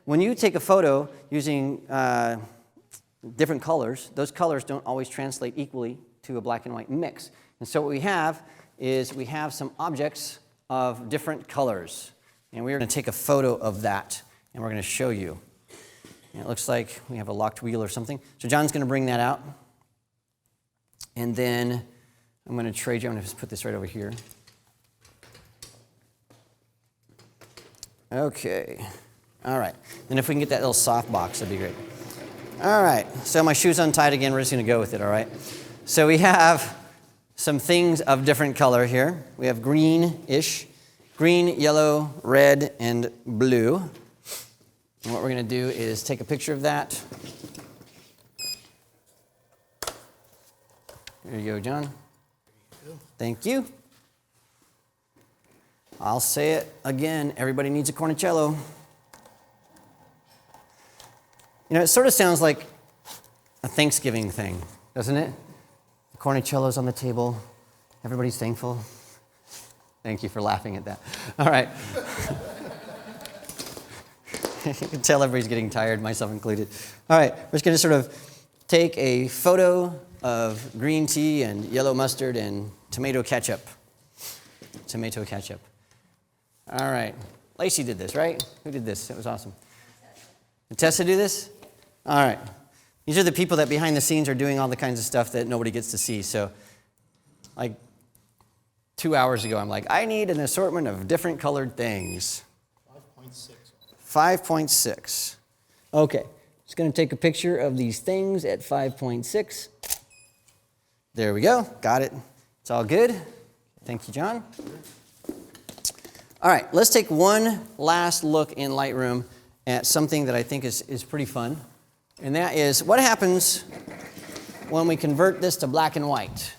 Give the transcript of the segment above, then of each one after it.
when you take a photo using different colors, those colors don't always translate equally to a black and white mix. And so what we have is we have some objects of different colors. And we're going to take a photo of that, and we're going to show you. And it looks like we have a locked wheel or something. So John's going to bring that out. And then I'm going to trade you. I'm going to just put this right over here. Okay. All right. And if we can get that little soft box, that'd be great. All right. So my shoe's untied again. We're just going to go with it, all right? So we have some things of different color here. We have green-ish. Green, yellow, red, and blue. And what we're going to do is take a picture of that. Here you go, John. Thank you. I'll say it again. Everybody needs a cornicello. You know, it sort of sounds like a Thanksgiving thing, doesn't it? The cornicello's on the table. Everybody's thankful. Thank you for laughing at that. All right. You can tell everybody's getting tired, myself included. All right, we're just going to sort of take a photo of green tea and yellow mustard and tomato ketchup. Tomato ketchup. All right. Lacey did this, right? Who did this? It was awesome. Did Tessa do this? All right. These are the people that behind the scenes are doing all the kinds of stuff that nobody gets to see. So, like 2 hours ago, I'm like, I need an assortment of different colored things. 5.6. 5.6. Okay. Just going to take a picture of these things at 5.6. There we go. Got it. It's all good. Thank you, John. All right. Let's take one last look in Lightroom at something that I think is pretty fun. And that is what happens when we convert this to black and white.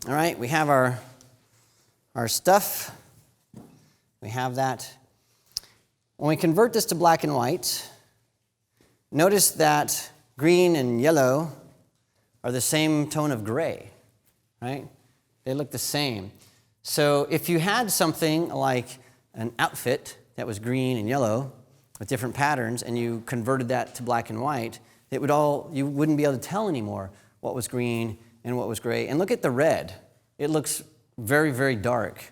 All right. We have our stuff. We have that. When we convert this to black and white, notice that green and yellow are the same tone of gray, right? They look the same. So if you had something like an outfit that was green and yellow with different patterns and you converted that to black and white, you wouldn't be able to tell anymore what was green and what was gray. And look at the red. It looks very, very dark.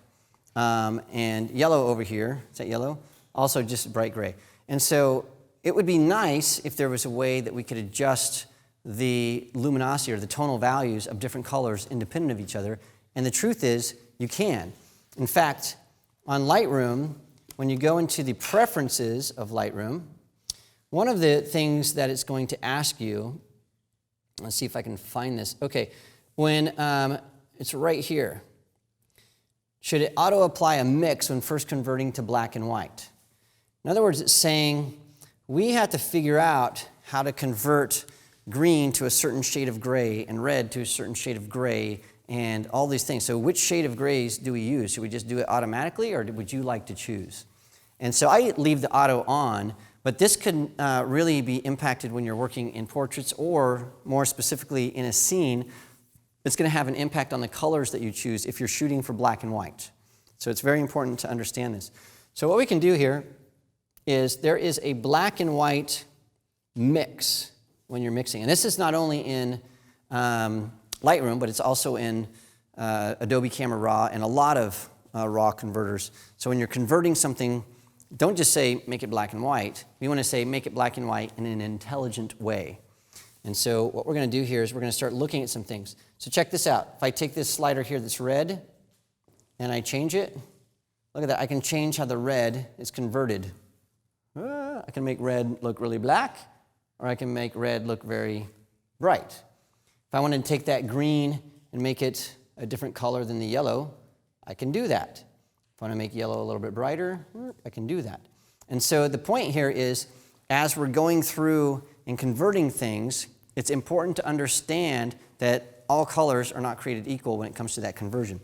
And yellow over here, is that yellow? Also just bright gray. And so it would be nice if there was a way that we could adjust the luminosity or the tonal values of different colors independent of each other. And the truth is, you can. In fact, on Lightroom, when you go into the preferences of Lightroom, one of the things that it's going to ask you, let's see if I can find this. Okay, when it's right here. Should it auto-apply a mix when first converting to black and white? In other words, it's saying we have to figure out how to convert green to a certain shade of gray and red to a certain shade of gray and all these things. So which shade of grays do we use? Should we just do it automatically, or would you like to choose? And so I leave the auto on, but this could really be impacted when you're working in portraits, or more specifically in a scene. It's going to have an impact on the colors that you choose if you're shooting for black and white. So it's very important to understand this. So what we can do here is there is a black and white mix when you're mixing. And this is not only in Lightroom, but it's also in Adobe Camera Raw and a lot of RAW converters. So when you're converting something, don't just say make it black and white. We want to say make it black and white in an intelligent way. And so what we're going to do here is we're going to start looking at some things. So check this out. If I take this slider here that's red and I change it, look at that. I can change how the red is converted. I can make red look really black, or I can make red look very bright. If I wanted to take that green and make it a different color than the yellow, I can do that. If I want to make yellow a little bit brighter, I can do that. And so the point here is, as we're going through and converting things, it's important to understand that all colors are not created equal when it comes to that conversion.